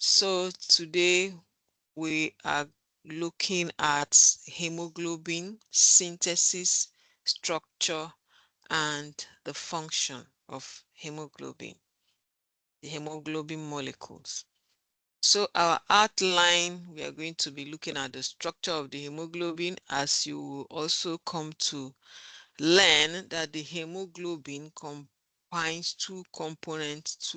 So today we are looking at hemoglobin synthesis, structure, and the function of hemoglobin, the hemoglobin molecules. So our outline, we are going to be looking at the structure of the hemoglobin, as you will also come to learn that the hemoglobin combines two components.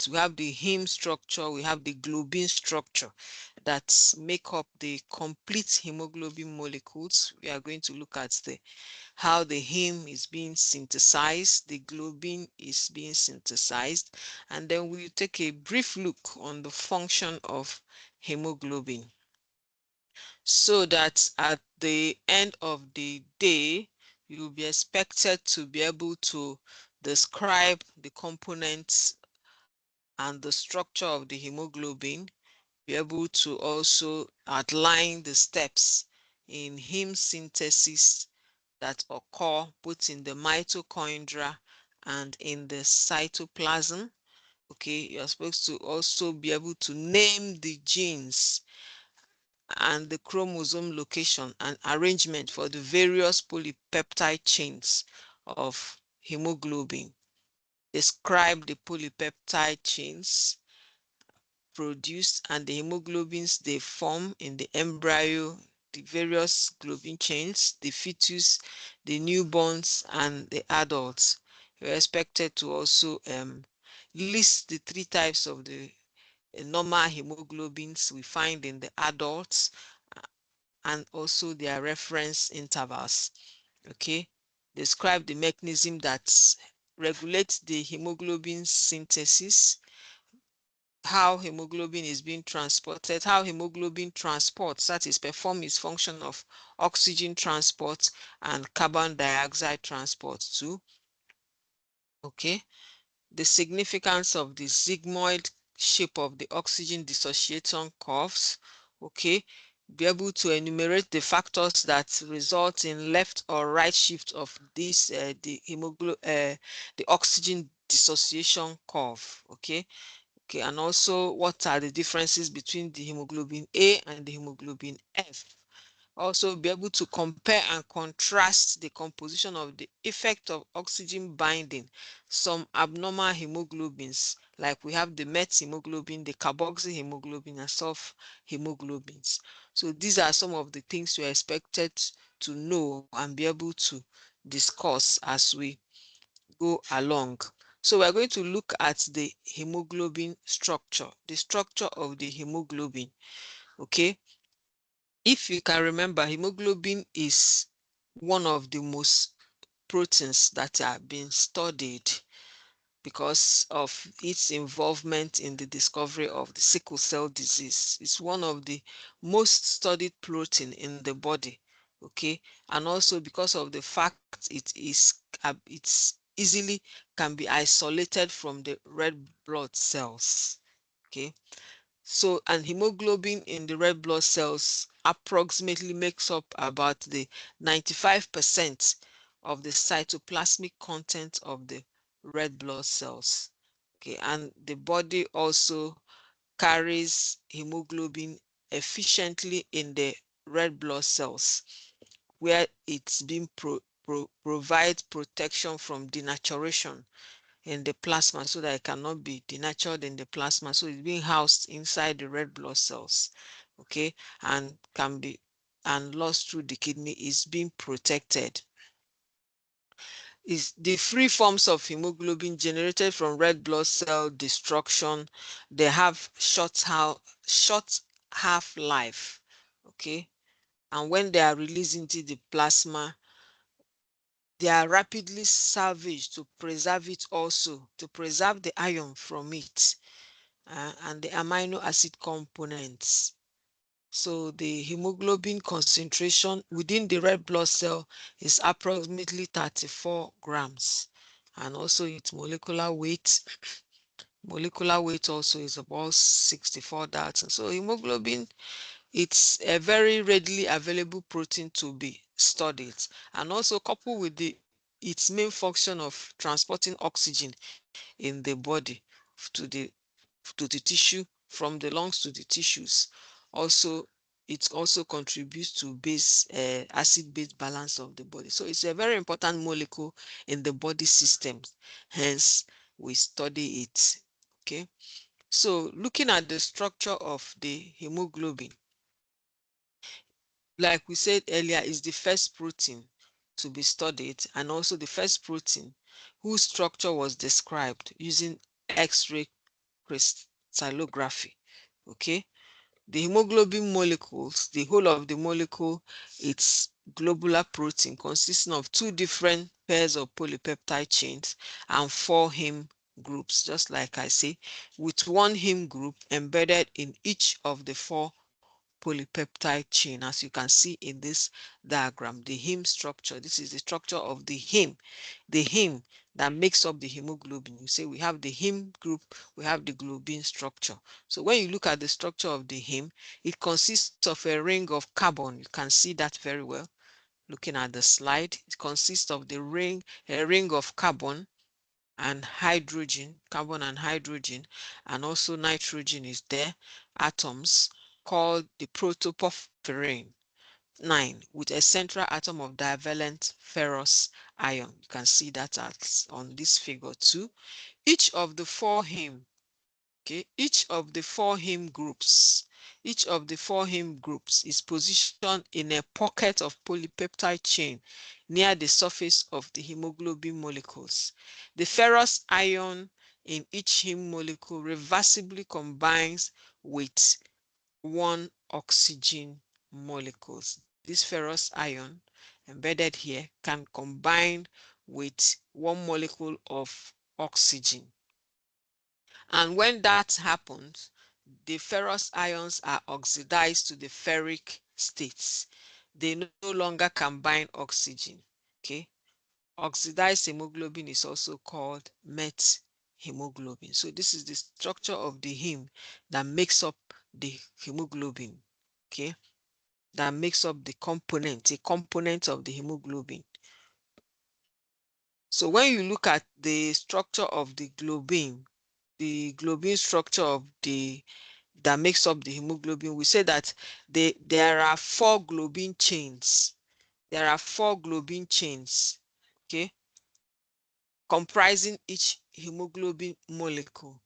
We have the heme structure, we have the globin structure that make up the complete hemoglobin molecules. We are going to look at how the heme is being synthesized, the globin is being synthesized, and then we'll take a brief look on the function of hemoglobin, so that at the end of the day, you'll be expected to be able to describe the components and the structure of the hemoglobin, be able to also outline the steps in heme synthesis that occur both in the mitochondria and in the cytoplasm. Okay, you're supposed to also be able to name the genes and the chromosome location and arrangement for the various polypeptide chains of hemoglobin. Describe the polypeptide chains produced and the hemoglobins they form in the embryo, the various globin chains, the fetus, the newborns, and the adults. You're expected to also list the three types of the normal hemoglobins we find in the adults, and also their reference intervals. Okay, describe the mechanism that regulates the hemoglobin synthesis, how hemoglobin is being transported, how hemoglobin transports, that is, perform its function of oxygen transport and carbon dioxide transport too. Okay, the significance of the sigmoid shape of the oxygen dissociation curves. Okay, be able to enumerate the factors that result in left or right shift of this the oxygen dissociation curve. Okay, and also what are the differences between the hemoglobin A and the hemoglobin F. Also be able to compare and contrast the composition of the effect of oxygen binding some abnormal hemoglobins, like we have the met hemoglobin, the carboxy hemoglobin, and sulf hemoglobins. So these are some of the things we are expected to know and be able to discuss as we go along. So we're going to look at the hemoglobin structure, the structure of the hemoglobin. Okay, if you can remember, hemoglobin is one of the most proteins that are being studied because of its involvement in the discovery of the sickle cell disease. It's one of the most studied protein in the body. Okay, and also because of the fact it's easily can be isolated from the red blood cells. Okay, so, and hemoglobin in the red blood cells approximately makes up about the 95% of the cytoplasmic content of the red blood cells. Okay, and the body also carries hemoglobin efficiently in the red blood cells, where it's been provides protection from denaturation in the plasma, so that it cannot be denatured in the plasma. So it's being housed inside the red blood cells. Okay, and can be and lost through the kidney, is being protected. Is the free forms of hemoglobin generated from red blood cell destruction, they have short half-life. Okay, and when they are released into the plasma, they are rapidly salvaged to preserve it, also to preserve the iron from it, and the amino acid components. So the hemoglobin concentration within the red blood cell is approximately 34 grams, and also its molecular weight also is about 64 Daltons. So hemoglobin, it's a very readily available protein to be studied, and also coupled with its main function of transporting oxygen in the body to the to the tissue, from the lungs to the tissues. Also, it also contributes to base acid-base balance of the body. So it's a very important molecule in the body system. Hence, we study it. Okay. So looking at the structure of the hemoglobin, like we said earlier, is the first protein to be studied, and also the first protein whose structure was described using X-ray crystallography. Okay. The hemoglobin molecules, the whole of the molecule, it's globular protein consisting of two different pairs of polypeptide chains and four heme groups, just like I say, with one heme group embedded in each of the four polypeptide chain. As you can see in this diagram, the heme structure, this is the structure of the heme that makes up the hemoglobin. You say we have the heme group, we have the globin structure. So when you look at the structure of the heme, it consists of a ring of carbon. You can see that very well looking at the slide. It consists of a ring of carbon and hydrogen, carbon and hydrogen, and also nitrogen is there, atoms called the protoporphyrin 9 with a central atom of divalent ferrous ion. You can see that on this figure too. Each of the four heme, okay, each of the four heme groups is positioned in a pocket of polypeptide chain near the surface of the hemoglobin molecules. The ferrous ion in each heme molecule reversibly combines with one oxygen molecules. This ferrous ion embedded here can combine with one molecule of oxygen. And when that happens, the ferrous ions are oxidized to the ferric states. They no longer combine oxygen. Okay. Oxidized hemoglobin is also called met hemoglobin. So this is the structure of the heme that makes up the hemoglobin. Okay. That makes up the component, a component of the hemoglobin. So when you look at the structure of the globin structure of that makes up the hemoglobin, we say that there are four globin chains. There are four globin chains, okay, comprising each hemoglobin molecule,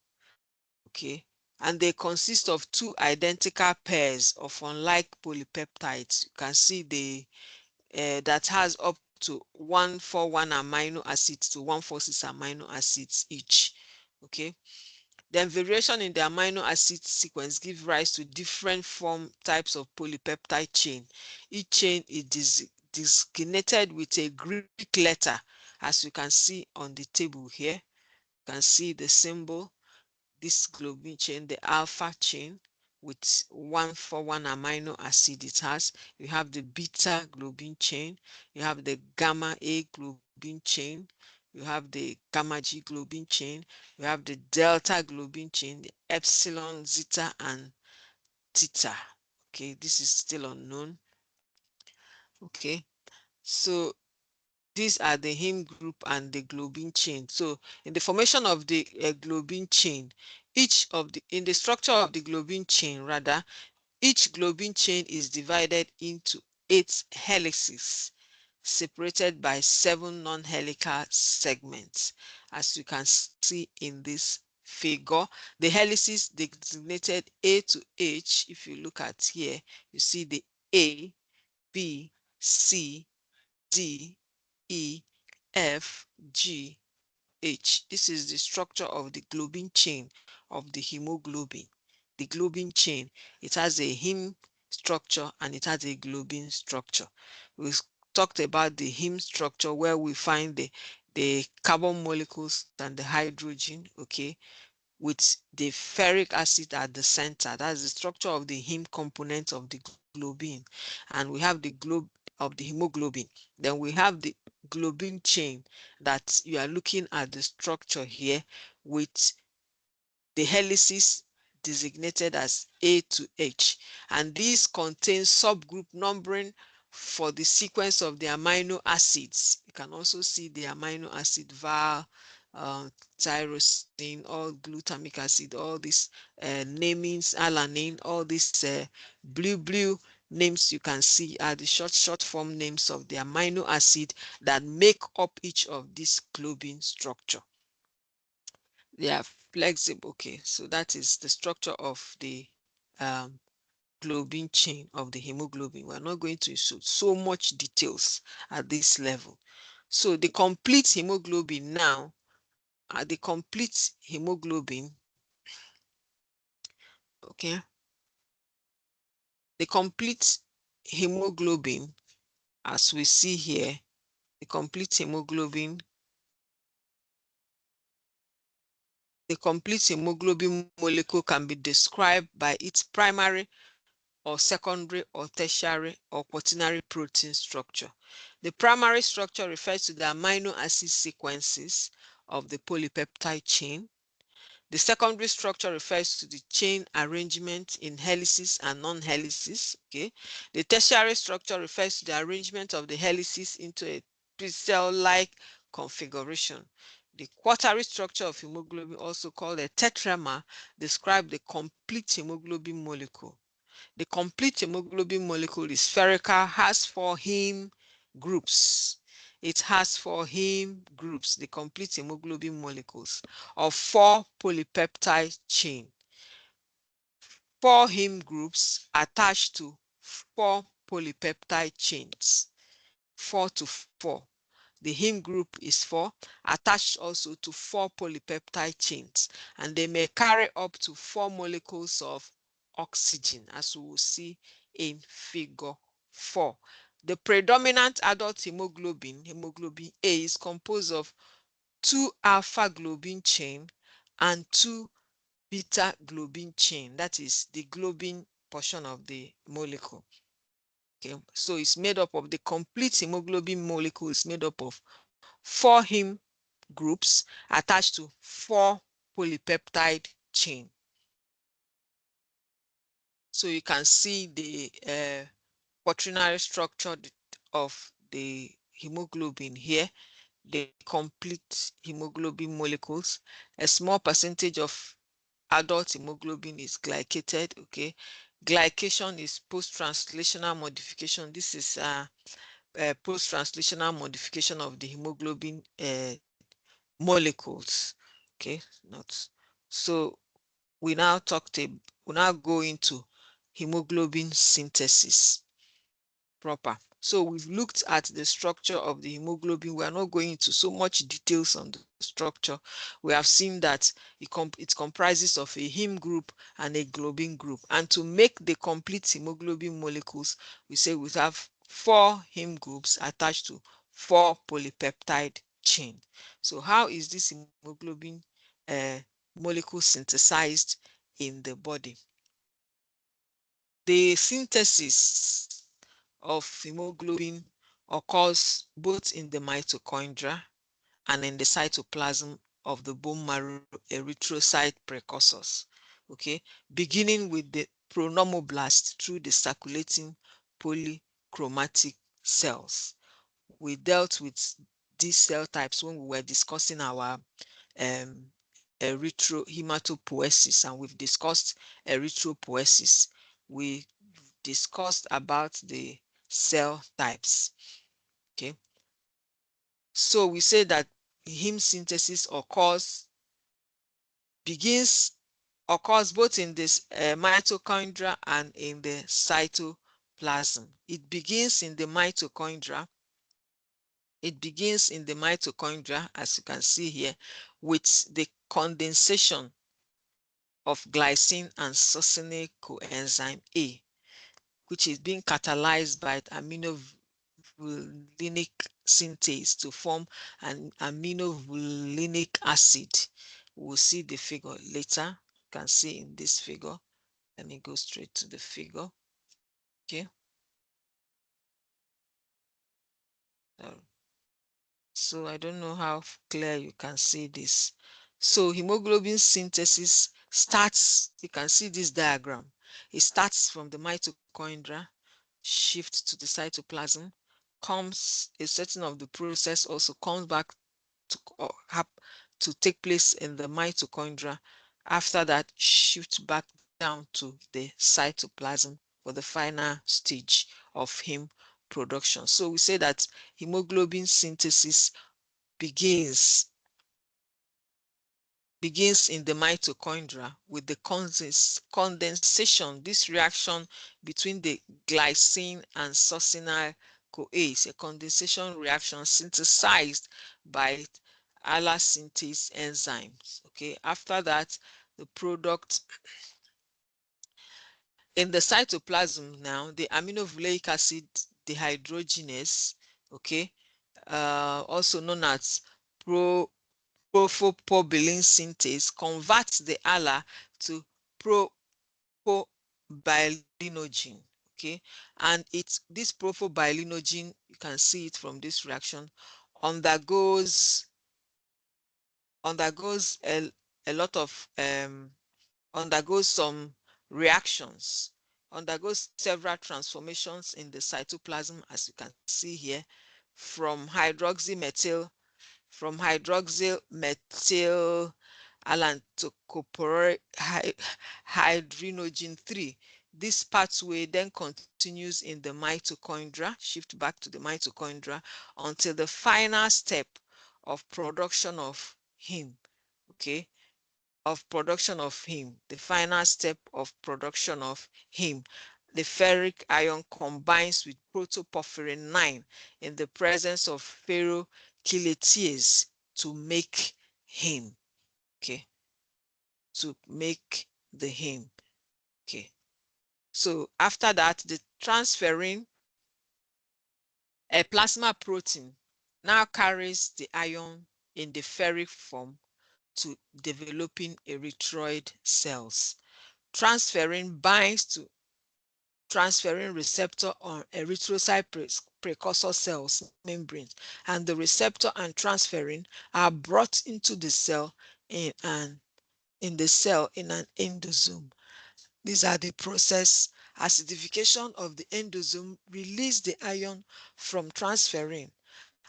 okay, and they consist of two identical pairs of unlike polypeptides. You can see that has up to 141 amino acids to 146 amino acids each, okay. Then variation in the amino acid sequence gives rise to different types of polypeptide chain. Each chain is designated with a Greek letter, as you can see on the table here. You can see the symbol, this globin chain, the alpha chain with 141 amino acid it has. You have the beta globin chain, you have the gamma A globin chain, you have the gamma G globin chain, you have the delta globin chain, the epsilon, zeta, and theta. Okay, this is still unknown. Okay, so these are the heme group and the globin chain. So in the formation of the globin chain, in the structure of the globin chain, rather, each globin chain is divided into 8 helices, separated by 7 non-helical segments. As you can see in this figure, the helices designated A to H, if you look at here, you see the A, B, C, D, E, F, G, H. This is the structure of the globin chain of the hemoglobin. The globin chain, it has a heme structure and it has a globin structure. We talked about the heme structure where we find the carbon molecules and the hydrogen, okay, with the ferric acid at the center. That's the structure of the heme component of the globin. And we have the globe of the hemoglobin. Then we have the globin chain that you are looking at the structure here with the helices designated as A to H. And these contain subgroup numbering for the sequence of the amino acids. You can also see the amino acid tyrosine, all glutamic acid, all these namings, alanine, all these blue names you can see are the short form names of the amino acid that make up each of these globin structure. They are flexible. Okay, so that is the structure of the um, globin chain of the hemoglobin. We're not going to so much details at this level. So the complete hemoglobin now, the complete hemoglobin, okay, the complete hemoglobin, as we see here, the complete hemoglobin, the complete hemoglobin molecule can be described by its primary or secondary or tertiary or quaternary protein structure. The primary structure refers to the amino acid sequences of the polypeptide chain. The secondary structure refers to the chain arrangement in helices and non-helices. Okay. The tertiary structure refers to the arrangement of the helices into a cell-like configuration. The quaternary structure of hemoglobin, also called a tetramer, describes the complete hemoglobin molecule. The complete hemoglobin molecule is spherical, has 4 heme groups. It has 4 heme groups, the complete hemoglobin molecules of 4 polypeptide chain. 4 heme groups attached to 4 polypeptide chains. 4 to 4. The heme group is 4, attached also to 4 polypeptide chains, and they may carry up to 4 molecules of oxygen, as we will see in figure 4. The predominant adult hemoglobin, hemoglobin A, is composed of 2 alpha globin chain and 2 beta globin chain. That is the globin portion of the molecule. Okay, so it's made up of the complete hemoglobin molecule is made up of 4 heme groups attached to 4 polypeptide chain. So you can see the quaternary structure of the hemoglobin here, the complete hemoglobin molecules. A small percentage of adult hemoglobin is glycated. Okay, glycation is post-translational modification. This is post-translational modification of the hemoglobin molecules. Okay, not so. We now go into hemoglobin synthesis proper. So we've looked at the structure of the hemoglobin. We are not going into so much details on the structure. We have seen that it comprises of a heme group and a globin group. And to make the complete hemoglobin molecules, we say we have 4 heme groups attached to 4 polypeptide chain. So how is this hemoglobin molecule synthesized in the body? The synthesis of hemoglobin occurs both in the mitochondria and in the cytoplasm of the bone marrow erythrocyte precursors. Okay, beginning with the pronormoblast through the circulating polychromatic cells. We dealt with these cell types when we were discussing our um, hematopoiesis, and we've discussed erythropoiesis. We discussed about the cell types. Okay, so we say that heme synthesis occurs both in this mitochondria and in the cytoplasm. It begins in the mitochondria. As you can see here, with the condensation of glycine and succinate coenzyme A, which is being catalyzed by aminovulinic synthase to form an aminovulinic acid. We'll see the figure later. You can see in this figure. Let me go straight to the figure. Okay. So I don't know how clear you can see this. So hemoglobin synthesis starts, you can see this diagram. It starts from the mitochondria, shifts to the cytoplasm, comes, a certain of the process also comes back to to take place in the mitochondria. After that, shift back down to the cytoplasm for the final stage of heme production. So we say that hemoglobin synthesis begins in the mitochondria with the condensation, this reaction between the glycine and succinyl CoAs, a condensation reaction synthesized by synthase enzymes. Okay, after that, the product in the cytoplasm now, the aminobutyric acid dehydrogenase, okay, also known as prophylline synthase, converts the ALA to prophylinogen. Okay, and it's this prophylinogen, you can see it from this reaction, undergoes a lot of undergoes some reactions, undergoes several transformations in the cytoplasm, as you can see here, from hydroxymethyl alan to hydrogen 3. This pathway then continues in the mitochondria, shift back to the mitochondria until the final step of production of heme. Okay, the final step of production of heme. The ferric ion combines with protoporphyrin 9 in the presence of ferrochelatase to make heme. Okay, to make the heme. Okay, so after that, the transferrin, a plasma protein, now carries the ion in the ferric form to developing erythroid cells. Transferrin binds to transferrin receptor on erythrocyte precursor cells membranes, and the receptor and transferrin are brought into the cell in an endosome. These are the process. Acidification of the endosome release the ion from transferrin.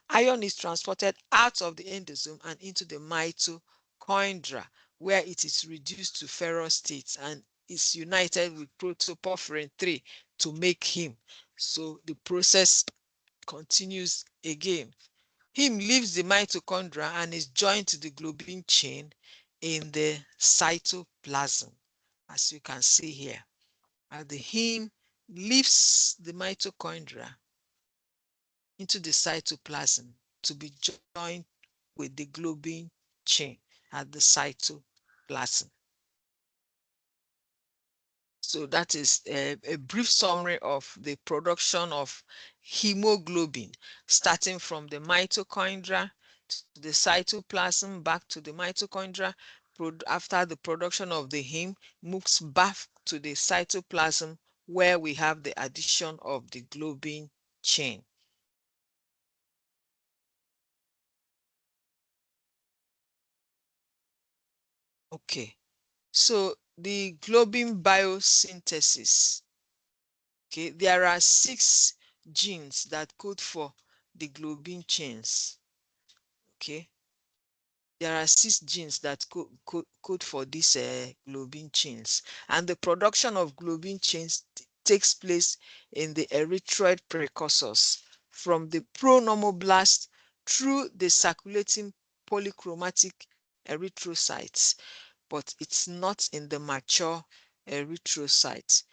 Ion is transported out of the endosome and into the mitochondria, where it is reduced to ferrous states and is united with protoporphyrin 3 to make heme. So the process continues again. Heme leaves the mitochondria and is joined to the globin chain in the cytoplasm, as you can see here. As the heme leaves the mitochondria into the cytoplasm to be joined with the globin chain at the cytoplasm. So that is a brief summary of the production of hemoglobin, starting from the mitochondria to the cytoplasm, back to the mitochondria. After the production of the heme, moves back to the cytoplasm, where we have the addition of the globin chain. Okay, so the globin biosynthesis. Okay, there are 6 genes that code for the globin chains. Okay, there are 6 genes that code for these globin chains, and the production of globin chains takes place in the erythroid precursors from the pronormoblast through the circulating polychromatic erythrocytes, but it's not in the mature erythrocyte.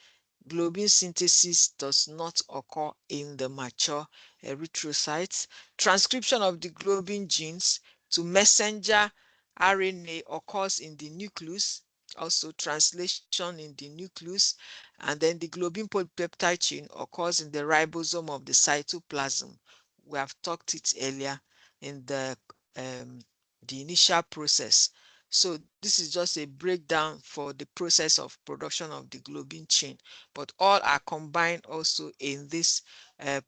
Globin synthesis does not occur in the mature erythrocytes. Transcription of the globin genes to messenger RNA occurs in the nucleus, also translation in the nucleus, and then the globin polypeptide chain occurs in the ribosome of the cytoplasm. We have talked it earlier in the initial process. So this is just a breakdown for the process of production of the globin chain, but all are combined also in this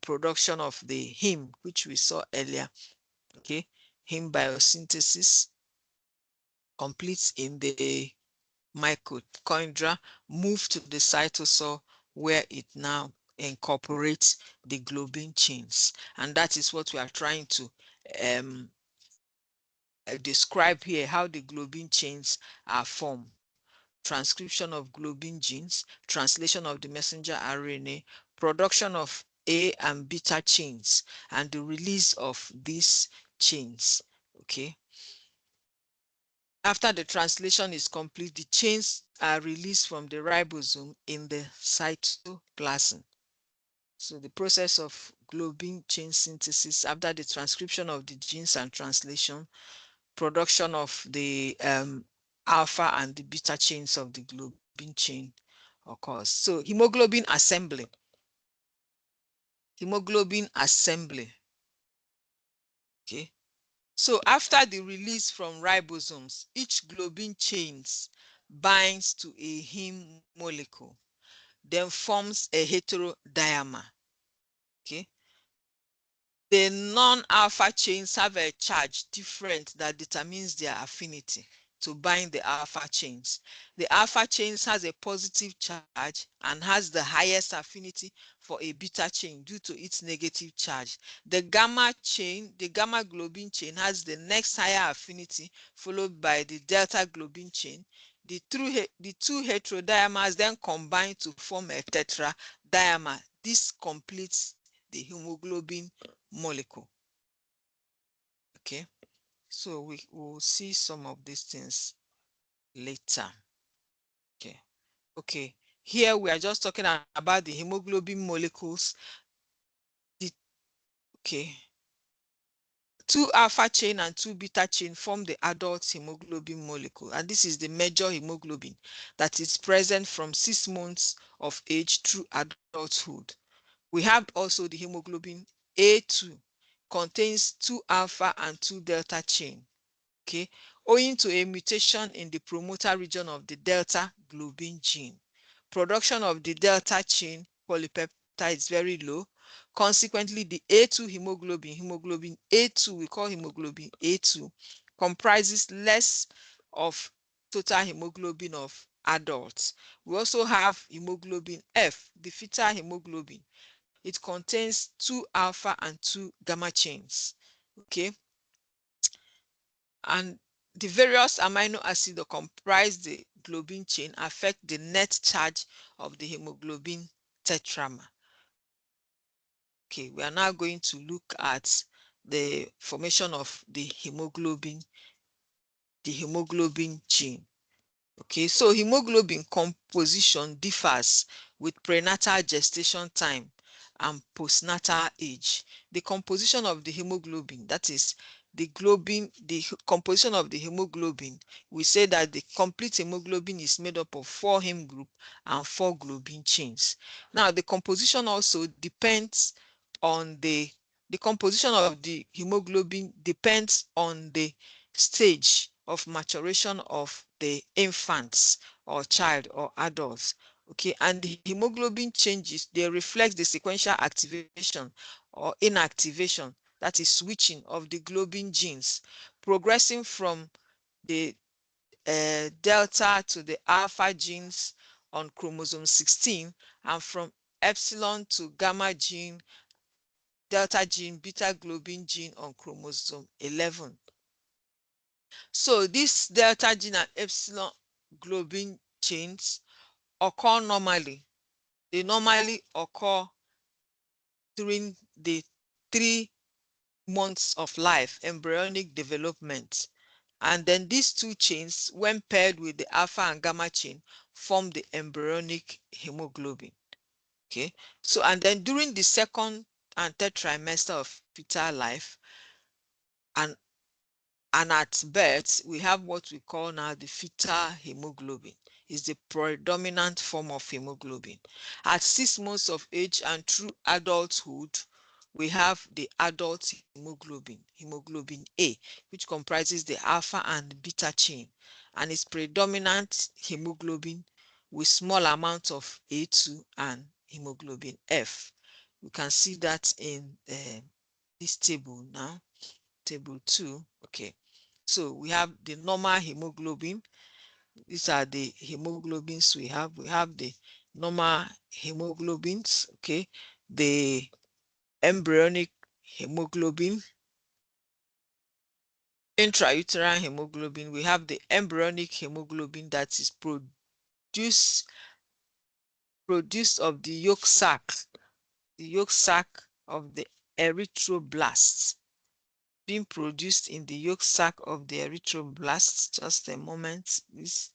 production of the heme, which we saw earlier. Okay, heme biosynthesis completes in the mitochondria, move to the cytosol, where it now incorporates the globin chains, and that is what we are trying to describe here how the globin chains are formed. Transcription of globin genes, translation of the messenger RNA, production of A and beta chains, and the release of these chains. Okay. After the translation is complete, the chains are released from the ribosome in the cytoplasm. So the process of globin chain synthesis after the transcription of the genes and translation, production of the alpha and the beta chains of the globin chain occurs. So hemoglobin assembly. Okay. So after the release from ribosomes, each globin chains binds to a heme molecule, then forms a heterodimer. Okay. The non-alpha chains have a charge different that determines their affinity to bind the alpha chains. The alpha chains has a positive charge and has the highest affinity for a beta chain due to its negative charge. The gamma chain, the gamma globin chain, has the next higher affinity, followed by the delta globin chain. The two heterodimers then combine to form a tetradimer. This completes the hemoglobin molecule. Okay, so we will see some of these things later. Okay, here we are just talking about the hemoglobin molecules. Okay, two alpha chain and two beta chain form the adult hemoglobin molecule, and this is the major hemoglobin that is present from 6 months of age through adulthood. We have also the hemoglobin A2, contains two alpha and two delta chain. Okay, owing to a mutation in the promoter region of the delta globin gene. Production of the delta chain polypeptide is very low. Consequently, the A2 hemoglobin A2, we call hemoglobin A2, comprises less of total hemoglobin of adults. We also have hemoglobin F, the fetal hemoglobin. It contains two alpha and two gamma chains. Okay, and the various amino acids that comprise the globin chain affect the net charge of the hemoglobin tetramer. Okay, we are now going to look at the formation of the hemoglobin gene. Okay, so hemoglobin composition differs with prenatal gestation time and postnatal age. The composition of the hemoglobin, that is the composition of the hemoglobin, we say that the complete hemoglobin is made up of 4 heme group and 4 globin chains. Now, the composition also depends on the composition of the hemoglobin depends on the stage of maturation of the infants or child or adults. Okay, and the hemoglobin changes, they reflect the sequential activation or inactivation, that is switching of the globin genes, progressing from the delta to the alpha genes on chromosome 16, and from epsilon to gamma gene, delta gene, beta globin gene on chromosome 11. So this delta gene and epsilon globin chains occur normally. They normally occur during the 3 months of life, embryonic development. And then these two chains, when paired with the alpha and gamma chain, form the embryonic hemoglobin. Okay, so and then during the second and third trimester of fetal life, and at birth, we have what we call now the fetal hemoglobin. Is the predominant form of hemoglobin. At 6 months of age and through adulthood, we have the adult hemoglobin, hemoglobin A, which comprises the alpha and beta chain, and is predominant hemoglobin with small amounts of A2 and hemoglobin F. You can see that in this table now, table 2. Okay, so we have the normal hemoglobin. These are the hemoglobins we have. We have the normal hemoglobins, okay, the embryonic hemoglobin, intrauterine hemoglobin, we have the embryonic hemoglobin that is produced of the yolk sac of the erythroblasts, being produced in the yolk sac of the erythroblasts. Just a moment, please.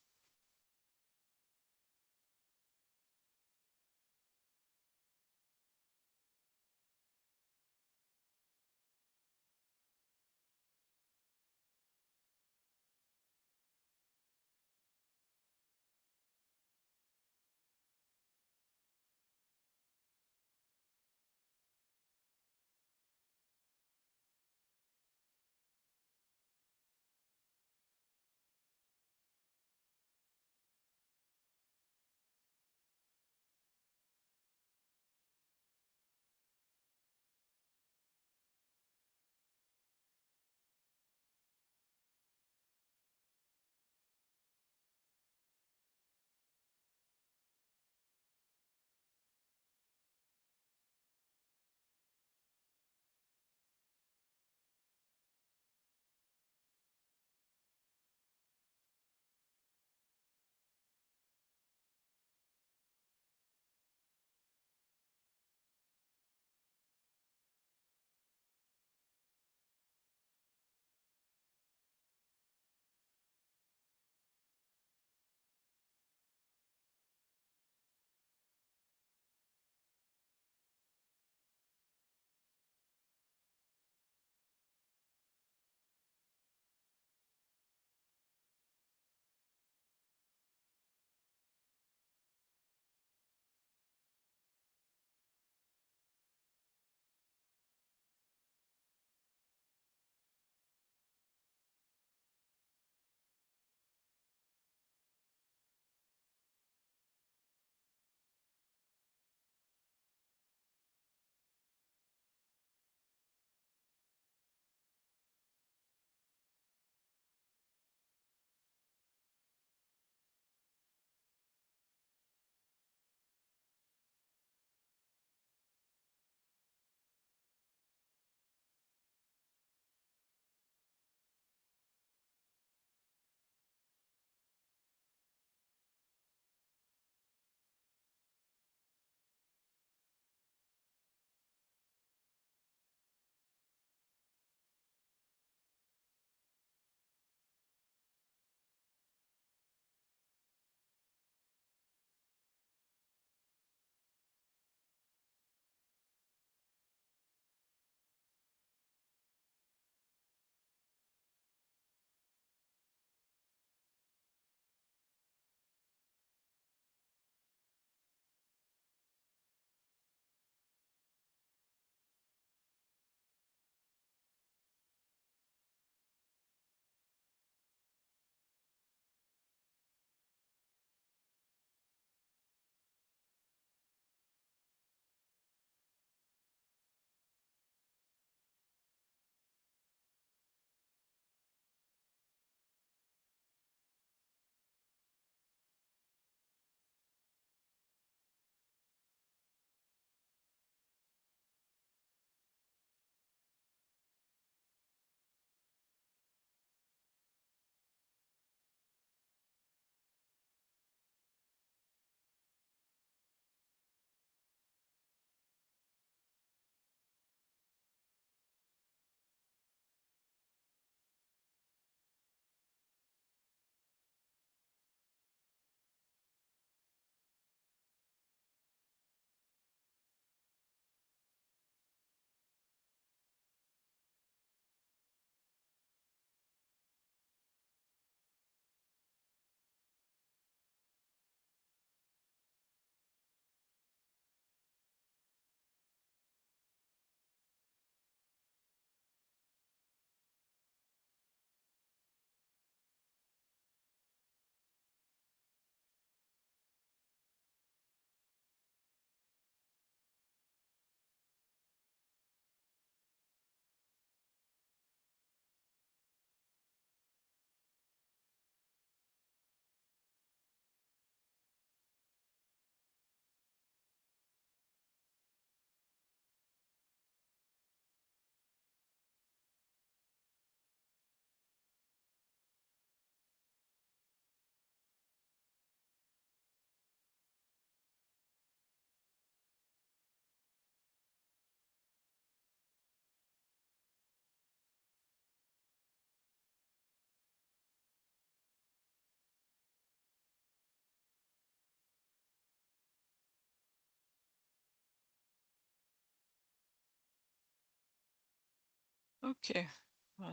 Okay,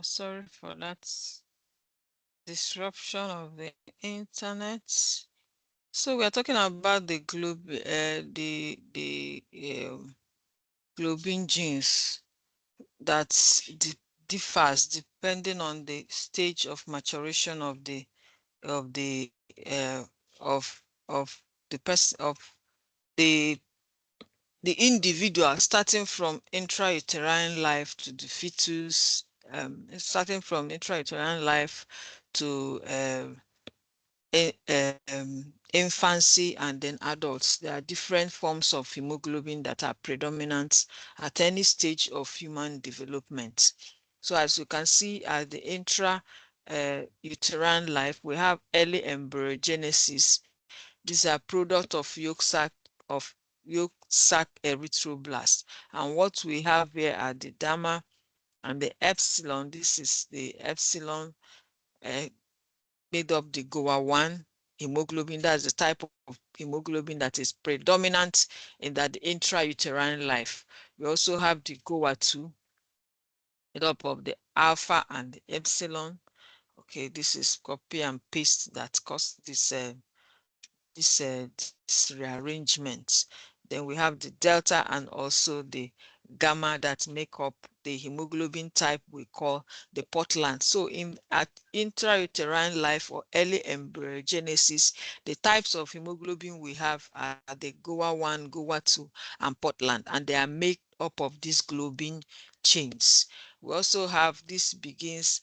sorry for that disruption of the internet. So we are talking about the globin genes that differs depending on the stage of maturation of the of the person of the the individual, starting from intrauterine life to the fetus, starting from intrauterine life to infancy and then adults. There are different forms of hemoglobin that are predominant at any stage of human development. So as you can see at the uterine life, we have early embryogenesis. These are product of yolk sac erythroblast. And what we have here are the gamma and the epsilon. This is the epsilon uh, made up the GOA1 hemoglobin. That's the type of hemoglobin that is predominant in that intrauterine life. We also have the GOA2 made up of the alpha and the epsilon. Okay, this is copy and paste that caused this rearrangement. Then we have the delta and also the gamma that make up the hemoglobin type we call the Portland. So at intrauterine life or early embryogenesis, the types of hemoglobin we have are the GOA1, GOA2, and Portland, and they are made up of these globin chains. We also have this begins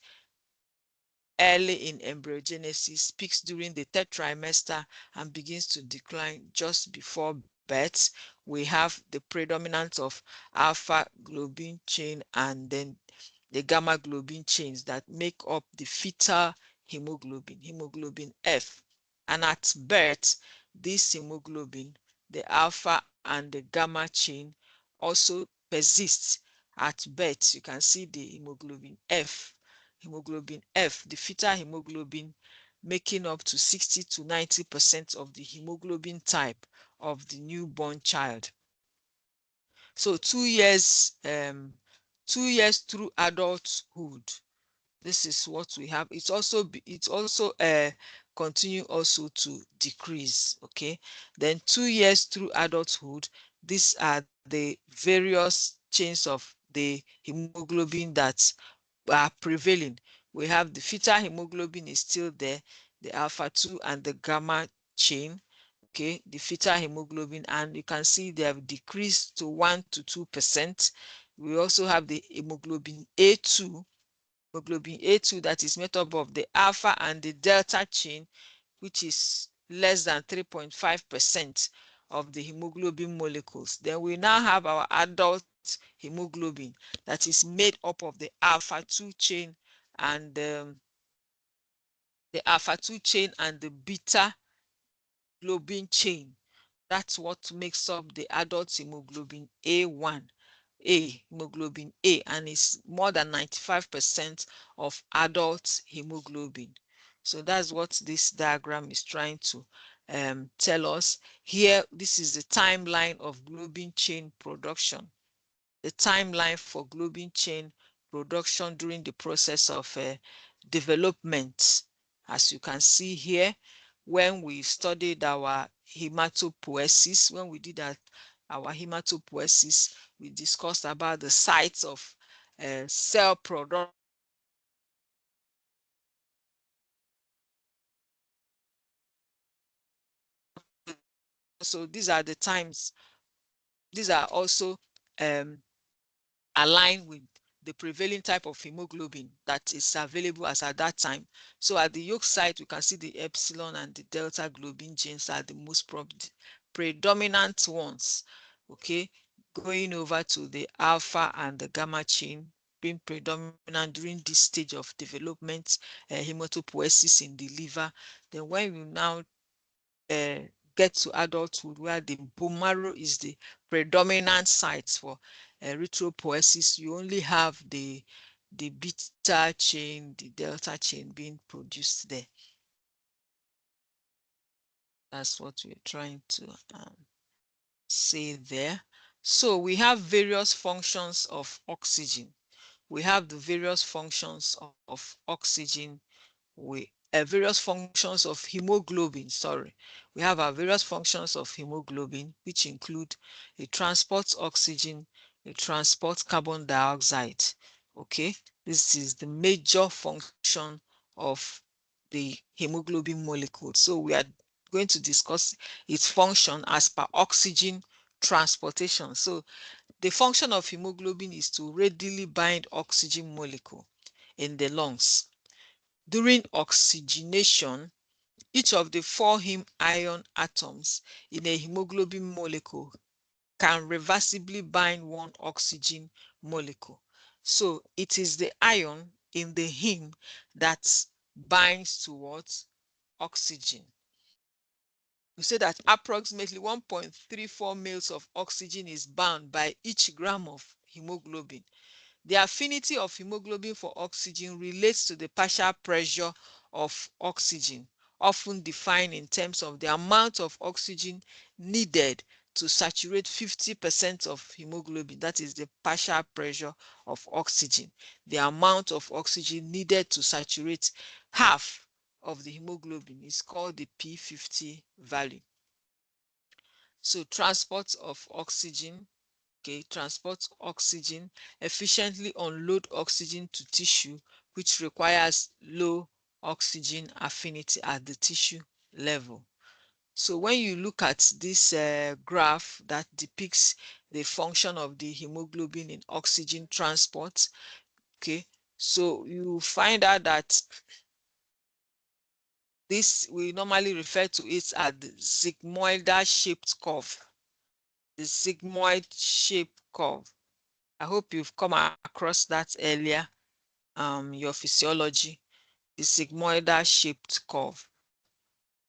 early in embryogenesis, peaks during the third trimester, and begins to decline just before birth. We have the predominance of alpha globin chain and then the gamma globin chains that make up the fetal hemoglobin, hemoglobin F. And at birth, this hemoglobin, the alpha and the gamma chain, also persists at birth. You can see the hemoglobin F, the fetal hemoglobin, making up to 60 to 90% of the hemoglobin type of the newborn child. So 2 years through adulthood, this is what we have. It's also continue also to decrease. Okay, then 2 years through adulthood, these are the various chains of the hemoglobin that are prevailing. We have the fetal hemoglobin is still there, the alpha 2 and the gamma chain. Okay, the fetal hemoglobin, and you can see they have decreased to 1 to 2%. We also have the hemoglobin A2 that is made up of the alpha and the delta chain, which is less than 3.5% of the hemoglobin molecules. Then we now have our adult hemoglobin that is made up of the alpha 2 chain and the beta globin chain. That's what makes up the adult hemoglobin A1, hemoglobin A, and it's more than 95% of adult hemoglobin. So that's what this diagram is trying to tell us. Here, this is the timeline of globin chain production. The timeline for globin chain production during the process of development. As you can see here, when we studied our hematopoiesis, when we did our hematopoiesis, we discussed about the sites of cell production. So these are the times, these are also um, aligned with the prevailing type of hemoglobin that is available as at that time. So at the yolk site, we can see the epsilon and the delta globin genes are the most predominant ones. Okay, going over to the alpha and the gamma chain being predominant during this stage of development, hematopoiesis in the liver. Then when we now uh, get to adulthood, where the bone marrow is the predominant site for erythropoiesis, you only have the beta chain, the delta chain being produced there. That's what we're trying to say there. So we have various functions of oxygen. we have the various functions of oxygen. Various functions of hemoglobin, sorry. We have our various functions of hemoglobin, which include it transports oxygen, it transports carbon dioxide. Okay, this is the major function of the hemoglobin molecule. So we are going to discuss its function as per oxygen transportation. So the function of hemoglobin is to readily bind oxygen molecule in the lungs. During oxygenation, each of the 4 heme ion atoms in a hemoglobin molecule can reversibly bind one oxygen molecule. So it is the ion in the heme that binds towards oxygen. We say that approximately 1.34 moles of oxygen is bound by each gram of hemoglobin. The affinity of hemoglobin for oxygen relates to the partial pressure of oxygen, often defined in terms of the amount of oxygen needed to saturate 50% of hemoglobin. That is the partial pressure of oxygen. The amount of oxygen needed to saturate half of the hemoglobin is called the P50 value. So transport of oxygen, okay, transport oxygen, efficiently unload oxygen to tissue, which requires low oxygen affinity at the tissue level. So when you look at this graph that depicts the function of the hemoglobin in oxygen transport, okay, so you find out that this, we normally refer to it as the sigmoidal shaped curve. The sigmoid shaped curve. I hope you've come across that earlier, your physiology, the sigmoidal shaped curve.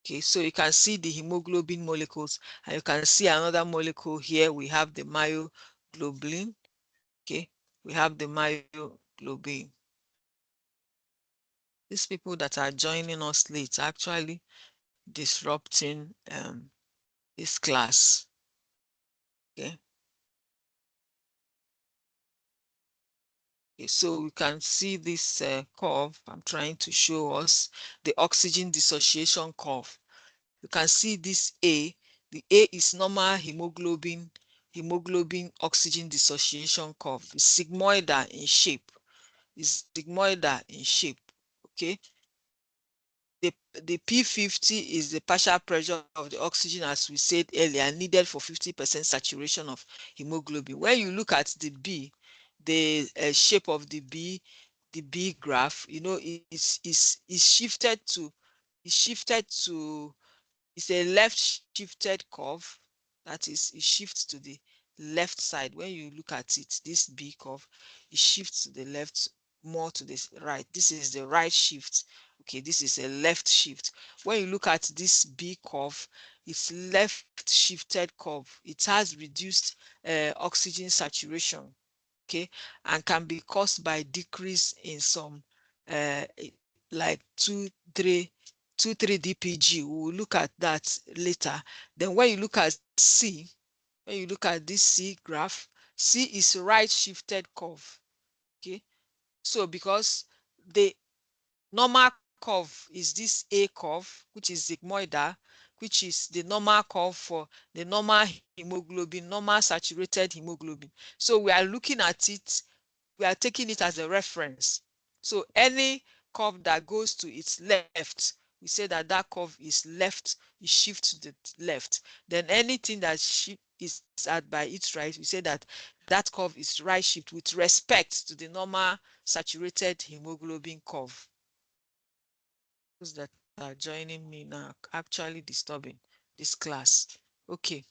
Okay, so you can see the hemoglobin molecules, and you can see another molecule here. We have the myoglobin. Okay, we have the myoglobin. These people that are joining us late are actually disrupting this class. Okay. Okay, so we can see this curve I'm trying to show us, the oxygen dissociation curve. You can see this A. The A is normal hemoglobin oxygen dissociation curve. It's sigmoidal in shape. It's sigmoidal in shape. Okay. The P50 is the partial pressure of the oxygen, as we said earlier, needed for 50% saturation of hemoglobin. When you look at the B, the shape of the B graph, you know, is shifted to it's a left shifted curve. That is, it shifts to the left side. When you look at it, this B curve, it shifts to the left, more to the right. This is the right shift. Okay, this is a left shift. When you look at this B curve, it's left shifted curve. It has reduced oxygen saturation, okay, and can be caused by decrease in some like 3 dpg. We will look at that later. Then when you look at C, when you look at this C graph, C is right shifted curve. Okay, so because the normal curve is this A curve, which is sigmoidal, which is the normal curve for the normal hemoglobin, normal saturated hemoglobin. So we are looking at it, we are taking it as a reference. So any curve that goes to its left, we say that that curve is left, is shift to the left. Then anything that is at by its right, we say that that curve is right shift with respect to the normal saturated hemoglobin curve. Those that are joining me now actually disturbing this class. Okay,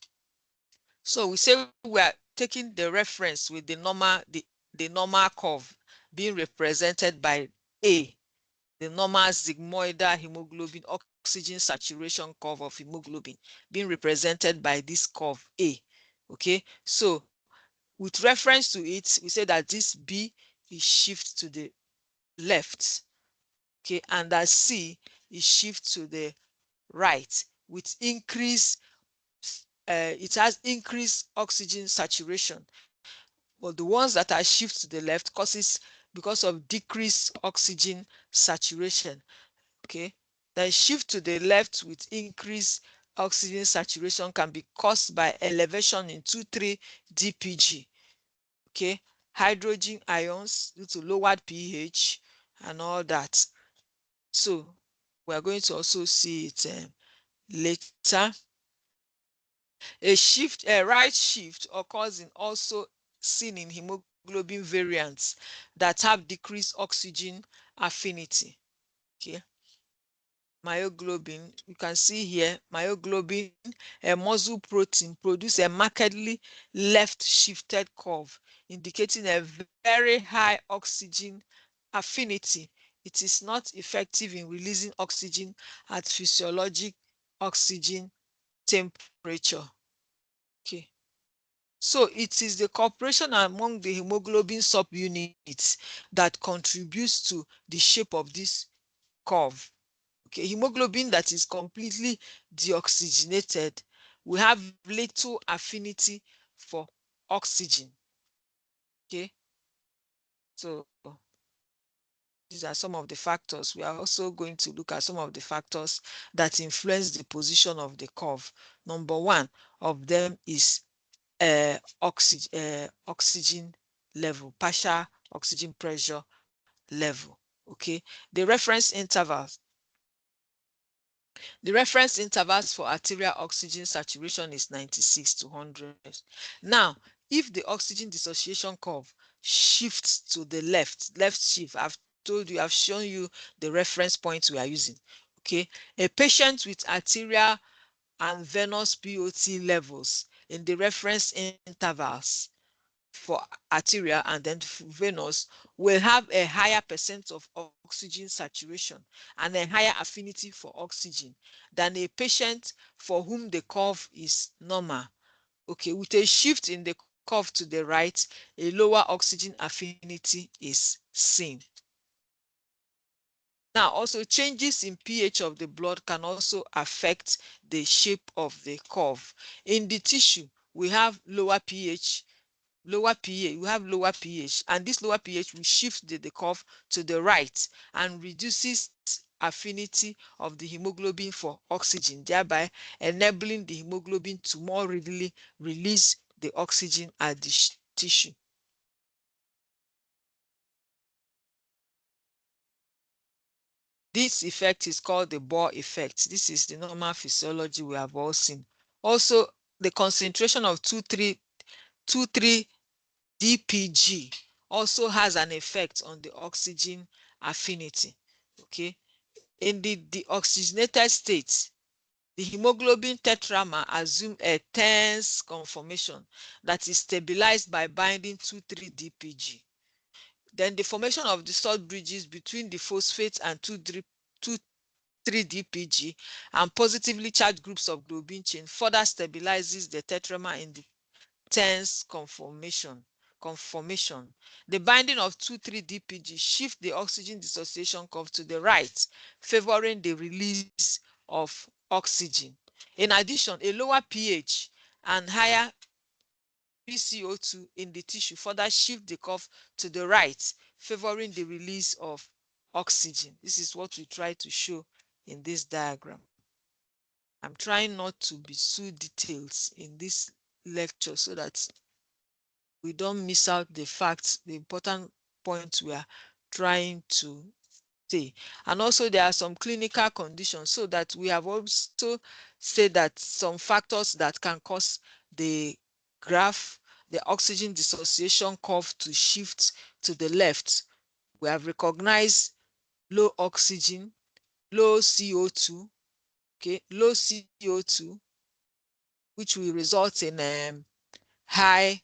so we say we are taking the reference with the normal curve being represented by A, the normal sigmoidal hemoglobin oxygen saturation curve of hemoglobin being represented by this curve A. Okay, so with reference to it, we say that this B is shift to the left. Okay, and that C is shift to the right with increase. It has increased oxygen saturation, but the ones that are shift to the left causes because of decreased oxygen saturation. Okay, then shift to the left with increased oxygen saturation can be caused by elevation in 2,3 dpg. Okay, hydrogen ions due to lowered pH and all that. So we are going to also see it later. A right shift occurs in also seen in hemoglobin variants that have decreased oxygen affinity. Okay, myoglobin, you can see here, myoglobin, a muscle protein, produce a markedly left shifted curve, indicating a very high oxygen affinity. It is not effective in releasing oxygen at physiologic oxygen temperature. Okay. So it is the cooperation among the hemoglobin subunits that contributes to the shape of this curve. Okay, hemoglobin that is completely deoxygenated will have little affinity for oxygen. Okay, so these are some of the factors. We are also going to look at some of the factors that influence the position of the curve. Number one of them is oxygen level, partial oxygen pressure level. Okay, the reference intervals. The reference intervals for arterial oxygen saturation is 96 to 100. Now, if the oxygen dissociation curve shifts to the left shift, I've told you, I've shown you the reference points we are using. Okay, a patient with arterial and venous POT levels in the reference intervals for arterial and then venous will have a higher percent of oxygen saturation and a higher affinity for oxygen than a patient for whom the curve is normal. Okay, with a shift in the curve to the right, a lower oxygen affinity is seen. Now, also changes in pH of the blood can also affect the shape of the curve. In the tissue, we have lower pH, we have lower pH, and this lower pH will shift the curve to the right and reduces affinity of the hemoglobin for oxygen, thereby enabling the hemoglobin to more readily release the oxygen at the tissue. This effect is called the Bohr effect. This is the normal physiology we have all seen. Also, the concentration of 2,3 dpg also has an effect on the oxygen affinity. Okay, in the deoxygenated state, the hemoglobin tetramer assume a tense conformation that is stabilized by binding 2,3 dpg. Then the formation of the salt bridges between the phosphate and 2,3 dpg and positively charged groups of globin chain further stabilizes the tetramer in the tense conformation. The binding of 2,3 dpg shift the oxygen dissociation curve to the right, favoring the release of oxygen. In addition, a lower pH and higher PCO2 in the tissue further shift the curve to the right, favoring the release of oxygen. This is what we try to show in this diagram. I'm trying not to be too detailed in this lecture so that we don't miss out the facts, the important points we are trying to say. And also there are some clinical conditions, so that we have also said that some factors that can cause the graph, the oxygen dissociation curve to shift to the left. We have recognized low oxygen, low CO2, okay, low CO2, which will result in high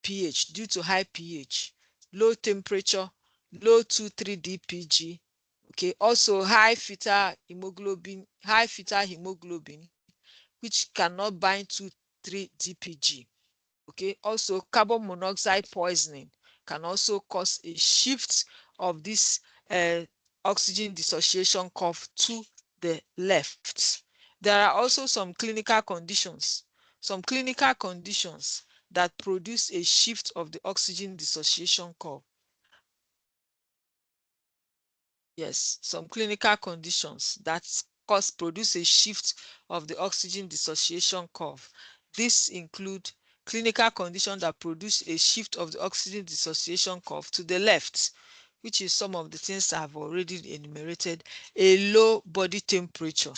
pH due to high pH, low temperature, low 2,3 dpg. Okay, also high fetal hemoglobin, which cannot bind to 3 dpg. Okay, also carbon monoxide poisoning can also cause a shift of this oxygen dissociation curve to the left. There are also some clinical conditions that produce a shift of the oxygen dissociation curve. Yes, some clinical conditions that produce a shift of the oxygen dissociation curve. These include clinical conditions that produce a shift of the oxygen dissociation curve to the left, which is some of the things I've already enumerated. A low body temperature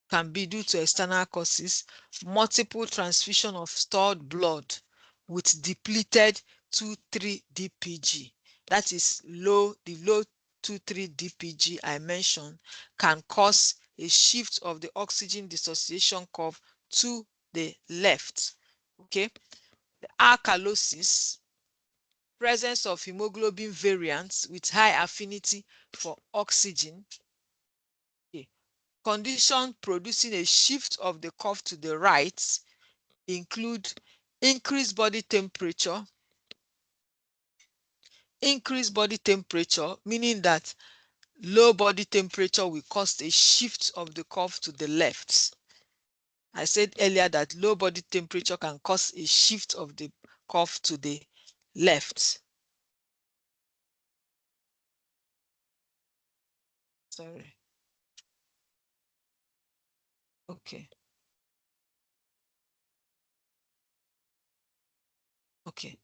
can be due to external causes, multiple transfusion of stored blood with depleted 2,3-DPG. That is the low 2,3-DPG I mentioned can cause a shift of the oxygen dissociation curve to the left. Okay, the alkalosis, presence of hemoglobin variants with high affinity for oxygen. Okay. Condition producing a shift of the curve to the right include increased body temperature. Increased body temperature, meaning that low body temperature will cause a shift of the curve to the left. I said earlier that low body temperature can cause a shift of the curve to the left. Sorry. Okay. Okay.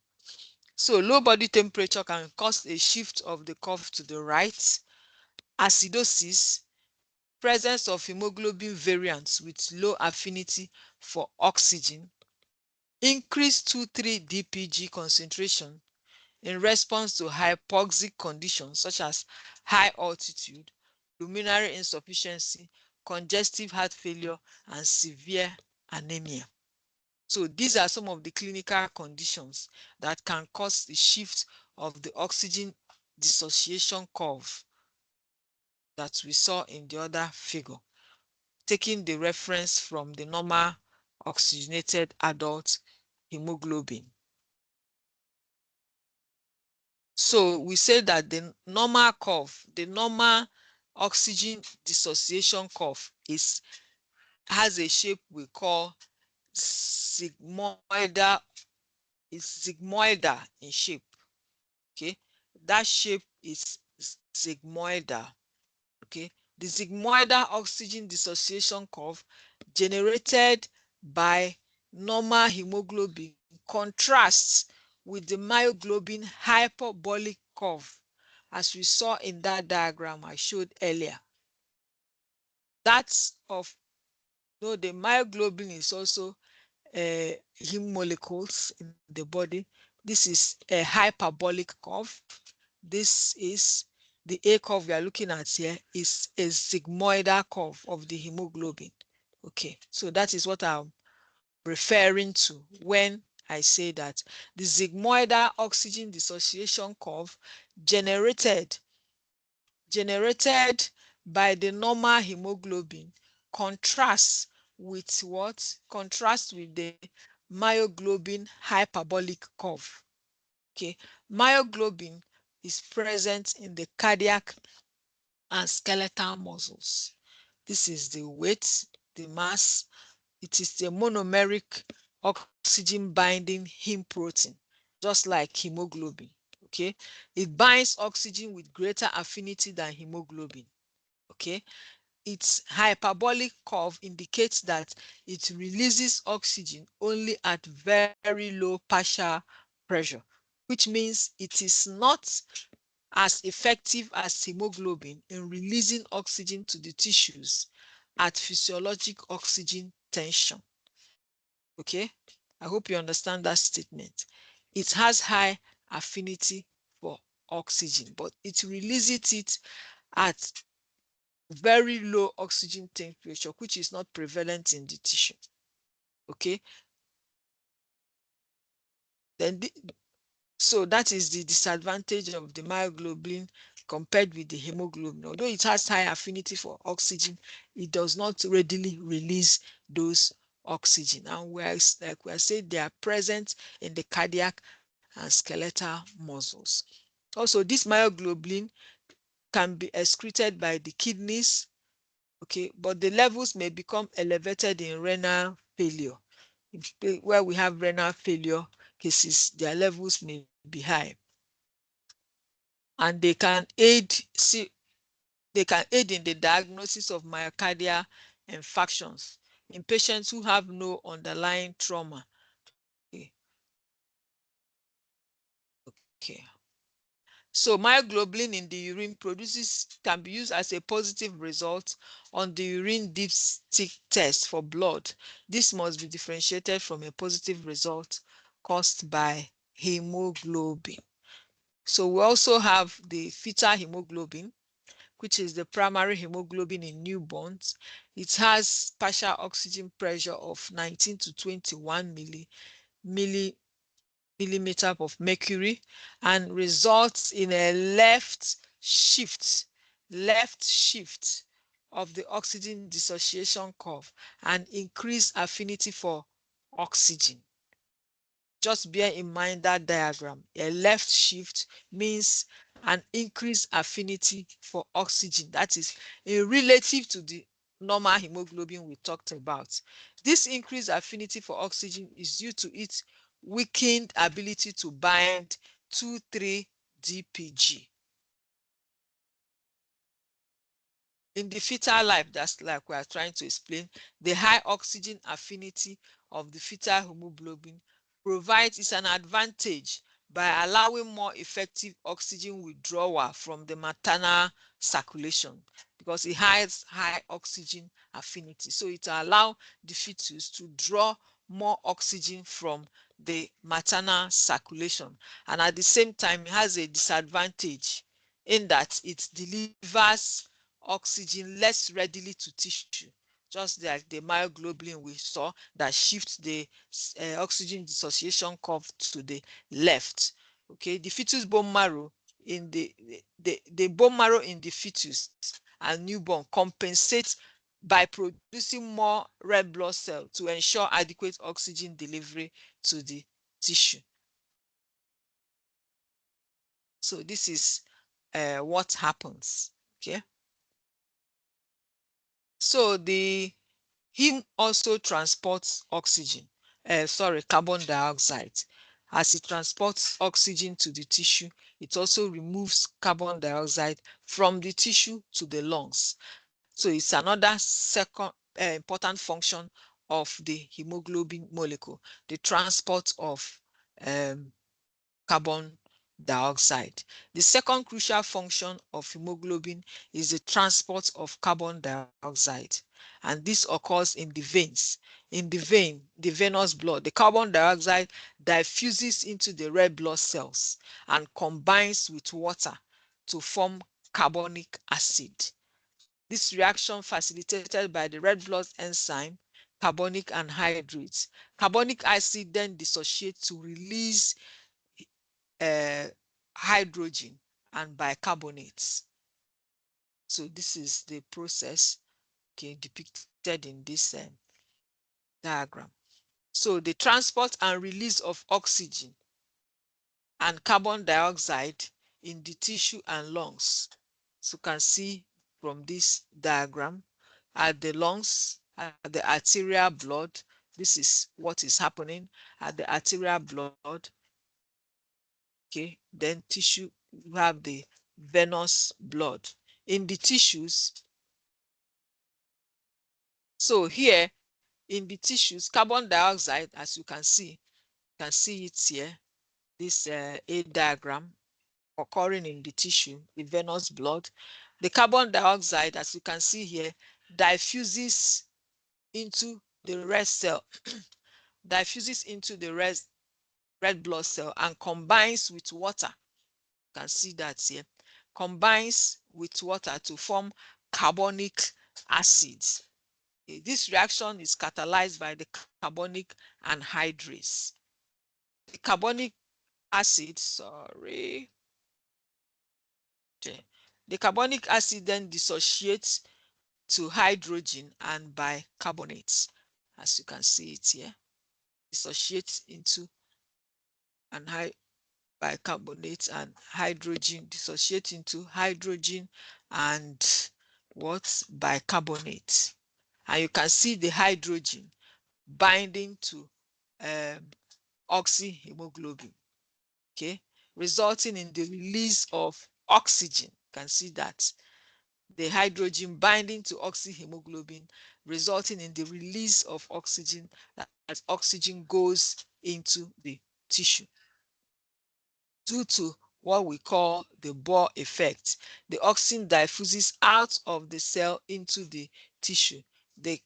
So low body temperature can cause a shift of the curve to the right. Acidosis, presence of hemoglobin variants with low affinity for oxygen, increased 2,3-DPG concentration in response to hypoxic conditions such as high altitude, pulmonary insufficiency, congestive heart failure, and severe anemia. So these are some of the clinical conditions that can cause the shift of the oxygen dissociation curve that we saw in the other figure, taking the reference from the normal oxygenated adult hemoglobin. So we say that the normal curve, the normal oxygen dissociation curve has a shape we call sigmoidal. It's sigmoidal in shape. Okay, that shape is sigmoidal. Okay, the sigmoidal oxygen dissociation curve generated by normal hemoglobin contrasts with the myoglobin hyperbolic curve, as we saw in that diagram I showed earlier. That's of the myoglobin is also heme molecules in the body. This is a hyperbolic curve. This is the A curve we are looking at here is a sigmoidal curve of the hemoglobin. Okay, so that is what I'm referring to when I say that the sigmoidal oxygen dissociation curve generated by the normal hemoglobin contrasts with what? Contrasts with the myoglobin hyperbolic curve. Okay, myoglobin is present in the cardiac and skeletal muscles. This is the weight, the mass. It is the monomeric oxygen binding heme protein, just like hemoglobin. Okay, it binds oxygen with greater affinity than hemoglobin. Okay, its hyperbolic curve indicates that it releases oxygen only at very low partial pressure, which means it is not as effective as hemoglobin in releasing oxygen to the tissues at physiologic oxygen tension. Okay, I hope you understand that statement. It has high affinity for oxygen, but it releases it at very low oxygen temperature, which is not prevalent in the tissue. Okay, then so that is the disadvantage of the myoglobin compared with the hemoglobin. Although it has high affinity for oxygen, it does not readily release those oxygen. And like we are saying, they are present in the cardiac and skeletal muscles. Also, this myoglobin can be excreted by the kidneys, okay, but the levels may become elevated in renal failure. Where we have renal failure cases, their levels may be high. And they can aid They can aid in the diagnosis of myocardial infarctions in patients who have no underlying trauma. Okay. Okay. So myoglobin in the urine can be used as a positive result on the urine dipstick test for blood. This must be differentiated from a positive result caused by hemoglobin. So we also have the fetal hemoglobin, which is the primary hemoglobin in newborns. It has partial oxygen pressure of 19 to 21 millimeter of mercury and results in a left shift of the oxygen dissociation curve and increased affinity for oxygen. Just bear in mind that diagram. A left shift means an increased affinity for oxygen. That is in relative to the normal hemoglobin we talked about. This increased affinity for oxygen is due to its weakened ability to bind 2,3-DPG. In the fetal life, that's like we are trying to explain, the high oxygen affinity of the fetal hemoglobin provides is an advantage by allowing more effective oxygen withdrawal from the maternal circulation because it has high oxygen affinity. So it allows the fetus to draw more oxygen from the maternal circulation. And at the same time, it has a disadvantage in that it delivers oxygen less readily to tissue, just like the myoglobin we saw that shifts the oxygen dissociation curve to the left. Okay, the fetus bone marrow in the bone marrow in the fetus and newborn compensates by producing more red blood cells to ensure adequate oxygen delivery to the tissue. So this is what happens. Okay. So the heme also transports oxygen, carbon dioxide. As it transports oxygen to the tissue, it also removes carbon dioxide from the tissue to the lungs. So it's another second important function of the hemoglobin molecule, the transport of carbon dioxide. The second crucial function of hemoglobin is the transport of carbon dioxide, and this occurs in the veins. In the vein, the venous blood, the carbon dioxide diffuses into the red blood cells and combines with water to form carbonic acid. This reaction facilitated by the red blood enzyme carbonic anhydrase. Carbonic acid then dissociates to release hydrogen and bicarbonates. So this is the process, okay, depicted in this diagram. So the transport and release of oxygen and carbon dioxide in the tissue and lungs. So you can see from this diagram at the lungs, at the arterial blood, this is what is happening at the arterial blood. Okay, then tissue, you have the venous blood. In the tissues, so here in the tissues, carbon dioxide, as you can see it here, this A diagram occurring in the tissue, the venous blood. The carbon dioxide, as you can see here, diffuses into the red cell, diffuses into the red blood cell and combines with water. You can see that here, combines with water to form carbonic acids. This reaction is catalyzed by the carbonic anhydrase. The carbonic acid, the carbonic acid then dissociates to hydrogen and bicarbonates, as you can see it here, dissociates into bicarbonate and hydrogen, dissociate into hydrogen and what? Bicarbonate. And you can see the hydrogen binding to oxyhemoglobin, okay, resulting in the release of oxygen. You can see that the hydrogen binding to oxyhemoglobin, resulting in the release of oxygen as oxygen goes into the tissue. Due to what we call the Bohr effect, the oxygen diffuses out of the cell into the tissue. The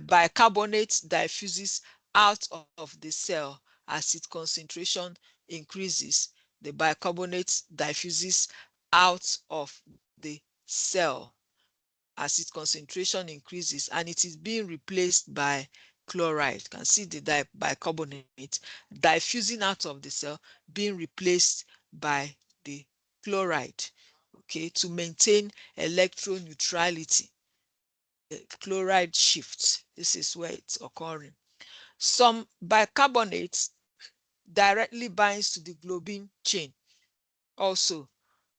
bicarbonate diffuses out of the cell as its concentration increases. The bicarbonate diffuses out of the cell as its concentration increases, and it is being replaced by chloride. You can see the bicarbonate diffusing out of the cell, being replaced by the chloride, okay, to maintain electroneutrality. The chloride shift, this is where it's occurring. Some bicarbonates directly binds to the globin chain. Also,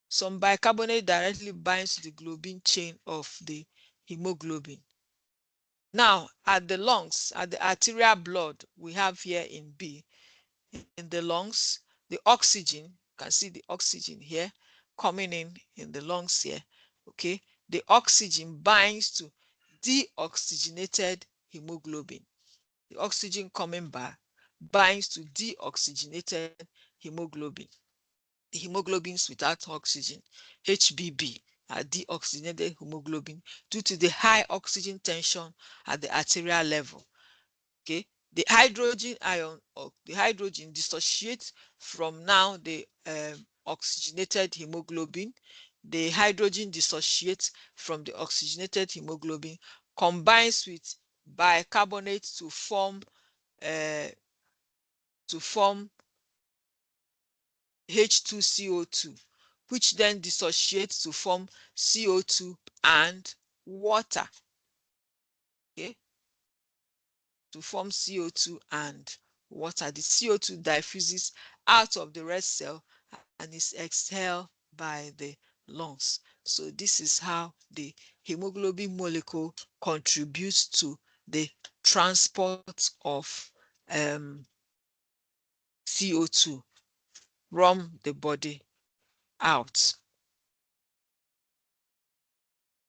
some bicarbonate directly binds to the globin chain of the hemoglobin. Now, at the lungs, at the arterial blood, we have here in B, in the lungs, the oxygen, you can see the oxygen here coming in the lungs here, okay? The oxygen binds to deoxygenated hemoglobin. The oxygen coming back binds to deoxygenated hemoglobin. The hemoglobins without oxygen, HBB, are deoxygenated hemoglobin due to the high oxygen tension at the arterial level. Okay, the hydrogen ion or the hydrogen dissociates from now the oxygenated hemoglobin. The hydrogen dissociates from the oxygenated hemoglobin, combines with bicarbonate to form uh, H2CO2, which then dissociates to form CO2 and water. Okay, to form CO2 and water. The CO2 diffuses out of the red cell and is exhaled by the lungs. So this is how the hemoglobin molecule contributes to the transport of CO2 from the body out.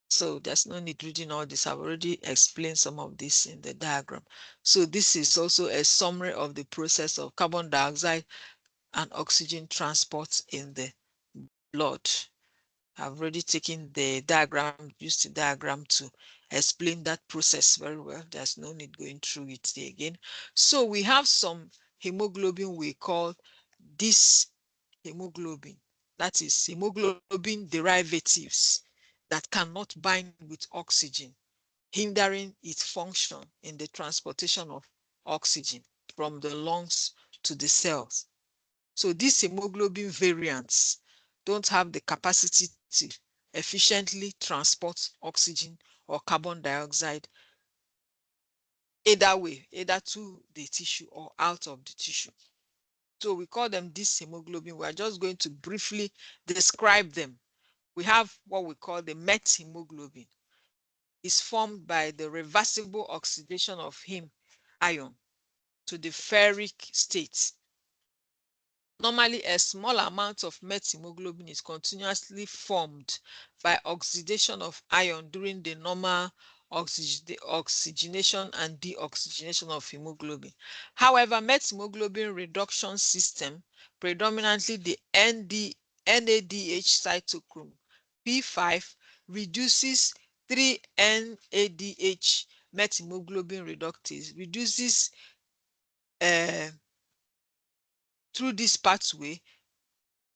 So there's no need reading all this. I've already explained some of this in the diagram. So this is also a summary of the process of carbon dioxide and oxygen transport in the blood. I've already taken the diagram, used the diagram to explain that process very well. There's no need going through it again. So we have some hemoglobin we call this hemoglobin. That is hemoglobin derivatives that cannot bind with oxygen, hindering its function in the transportation of oxygen from the lungs to the cells. So these hemoglobin variants don't have the capacity to efficiently transport oxygen or carbon dioxide either way, either to the tissue or out of the tissue. So we call them dyshemoglobin. We are just going to briefly describe them. We have what we call the methemoglobin. It's formed by the reversible oxidation of heme ion to the ferric state. Normally, a small amount of methemoglobin is continuously formed by oxidation of ion during the normal oxygenation and deoxygenation of hemoglobin. However, methemoglobin reduction system, predominantly the NADH cytochrome P5, reduces 3-NADH methemoglobin reductase, reduces through this pathway,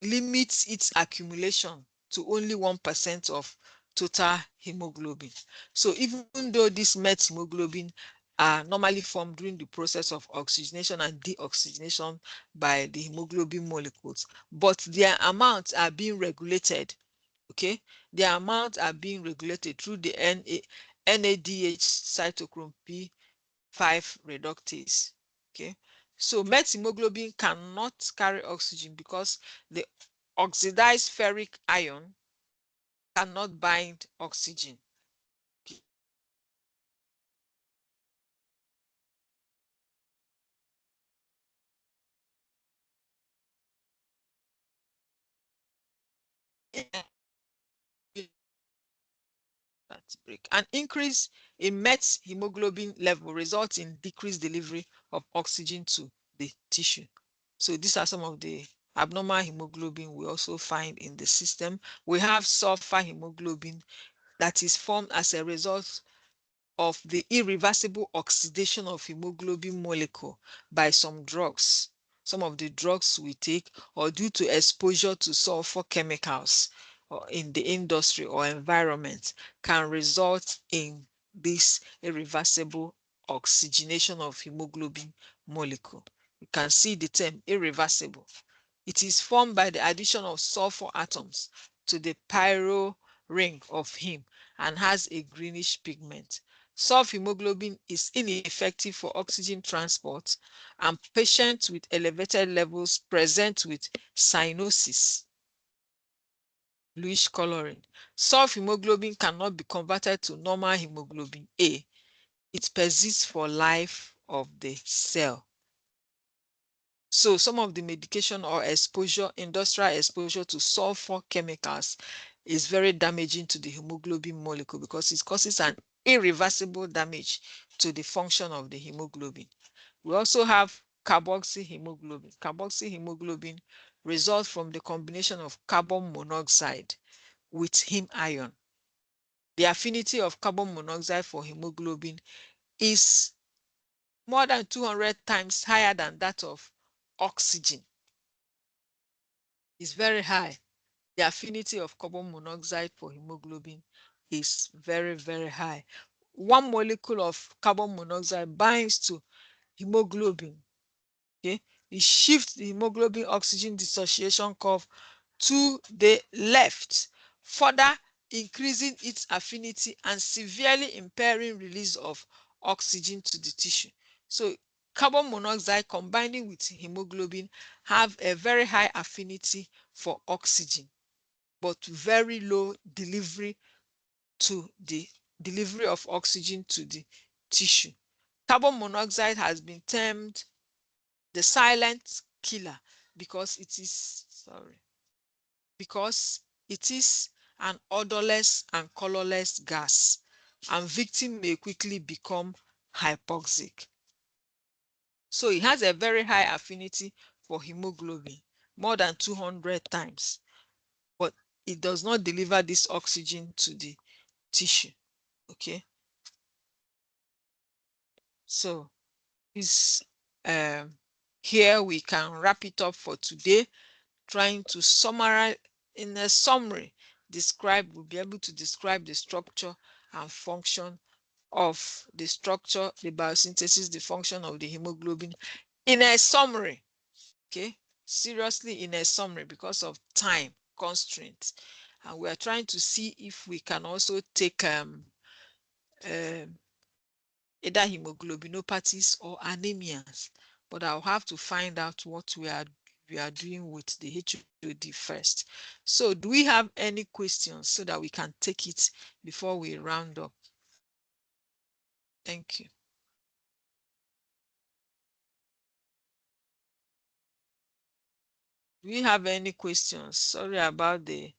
limits its accumulation to only 1% of total hemoglobin. So even though these methemoglobin are normally formed during the process of oxygenation and deoxygenation by the hemoglobin molecules, but their amounts are being regulated. Okay, their amounts are being regulated through the NADH cytochrome P5 reductase. Okay, so methemoglobin cannot carry oxygen because the oxidized ferric ion cannot bind oxygen. break. An increase in met hemoglobin level results in decreased delivery of oxygen to the tissue. So these are some of the abnormal hemoglobin we also find in the system. We have sulfur hemoglobin that is formed as a result of the irreversible oxidation of hemoglobin molecule by some drugs, some of the drugs we take, or due to exposure to sulfur chemicals or in the industry or environment, can result in this irreversible oxygenation of hemoglobin molecule. You can see the term irreversible. It is formed by the addition of sulfur atoms to the pyro ring of heme and has a greenish pigment. Soft hemoglobin is ineffective for oxygen transport, and patients with elevated levels present with cyanosis, bluish coloring. Soft hemoglobin cannot be converted to normal hemoglobin A. It persists for life of the cell. So some of the medication or exposure, industrial exposure to sulfur chemicals is very damaging to the hemoglobin molecule because it causes an irreversible damage to the function of the hemoglobin. We also have carboxyhemoglobin. Carboxyhemoglobin results from the combination of carbon monoxide with heme ion. The affinity of carbon monoxide for hemoglobin is more than 200 times higher than that of oxygen. It's very high. The affinity of carbon monoxide for hemoglobin is very, very high. One molecule of carbon monoxide binds to hemoglobin. Okay, it shifts the hemoglobin oxygen dissociation curve to the left, further increasing its affinity and severely impairing release of oxygen to the tissue. So carbon monoxide combining with hemoglobin have a very high affinity for oxygen, but very low delivery of oxygen to the tissue. Carbon monoxide has been termed the silent killer because it is an odorless and colorless gas, and victim may quickly become hypoxic. So it has a very high affinity for hemoglobin, more than 200 times, but it does not deliver this oxygen to the tissue. Okay, so this here we can wrap it up for today, trying to summarize in a summary. We'll be able to describe the structure and function of the structure, the biosynthesis, the function of the hemoglobin in a summary. Okay, seriously, in a summary because of time constraints, and we are trying to see if we can also take either hemoglobinopathies or anemias, but I'll have to find out what we are doing with the HOD first. So do we have any questions so that we can take it before we round up? Thank you. Do we have any questions? Sorry about the